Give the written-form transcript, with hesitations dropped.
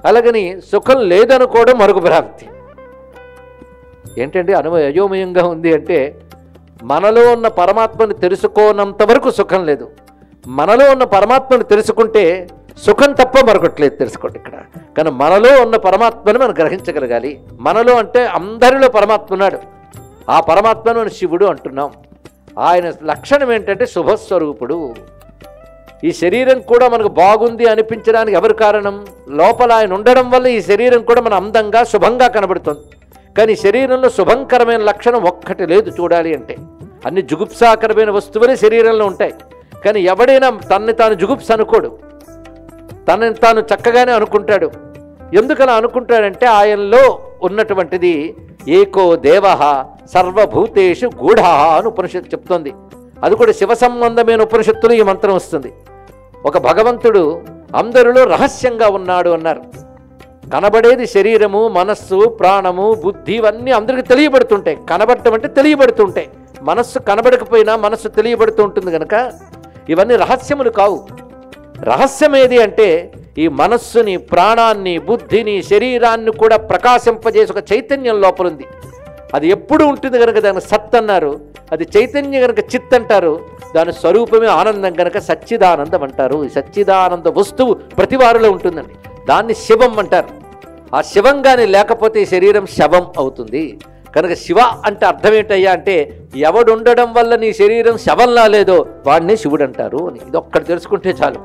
అలాగని సుఖం లేదనుకోవడం మరొక భ్రాంతి. ఏంటంటే అయోమయంగా ఉంది అంటే, మనలో ఉన్న పరమాత్మని తెలుసుకోనంత వరకు సుఖం లేదు. మనలో ఉన్న పరమాత్మని తెలుసుకుంటే సుఖం తప్ప మరొకట్లేదు. తెలుసుకోండి ఇక్కడ. కానీ మనలో ఉన్న పరమాత్మని మనం గ్రహించగలగాలి. మనలో అంటే అందరిలో పరమాత్మ ఉన్నాడు. ఆ పరమాత్మను మనం శివుడు అంటున్నాం. ఆయన లక్షణం ఏంటంటే శుభస్వరూపుడు. ఈ శరీరం కూడా మనకు బాగుంది అనిపించడానికి ఎవరు కారణం? లోపల ఆయన ఉండడం వల్ల ఈ శరీరం కూడా మన అందంగా శుభంగా కనబడుతుంది. కానీ శరీరంలో శుభంకరమైన లక్షణం ఒక్కటి లేదు చూడాలి అంటే. అన్ని జుగుప్సాకరమైన వస్తువులే శరీరంలో ఉంటాయి. కానీ ఎవడైనా తనని తాను జుగుప్స అనుకోడు, తనని తాను చక్కగానే అనుకుంటాడు. ఎందుకలా అనుకుంటాడంటే ఆయనలో ఉన్నటువంటిది ఏకో దేవ సర్వభూతేషు గూఢ అని ఉపనిషత్తు చెప్తోంది. అది కూడా శివ సంబంధమైన ఉపనిషత్తులు ఈ మంత్రం వస్తుంది. ఒక భగవంతుడు అందరిలో రహస్యంగా ఉన్నాడు అన్నారు. కనబడేది శరీరము, మనస్సు, ప్రాణము, బుద్ధి ఇవన్నీ అందరికీ తెలియబడుతుంటాయి. కనబడటం అంటే తెలియబడుతుంటాయి. మనస్సు కనబడకపోయినా మనస్సు తెలియబడుతూ ఉంటుంది కనుక ఇవన్నీ రహస్యములు కావు. రహస్యం ఏది అంటే ఈ మనస్సుని, ప్రాణాన్ని, బుద్ధిని, శరీరాన్ని కూడా ప్రకాశింపజేసి ఒక చైతన్యం లోపలుంది. అది ఎప్పుడు ఉంటుంది కనుక దానికి సత్ అన్నారు. అది చైతన్యం కనుక చిత్ అంటారు. దాని స్వరూపమే ఆనందం కనుక సచ్చిదానందం అంటారు. ఈ సచ్చిదానంద వస్తువు ప్రతి వారిలో ఉంటుందండి. దాన్ని శివం అంటారు. ఆ శివంగానే లేకపోతే ఈ శరీరం శవం అవుతుంది. కనుక శివ అంటే అర్థం ఏంటయ్యా అంటే, ఎవడుండడం వల్ల నీ శరీరం శవంలా లేదో వాడిని శివుడు అంటారు అని. ఇది ఒక్కటి తెలుసుకుంటే చాలు.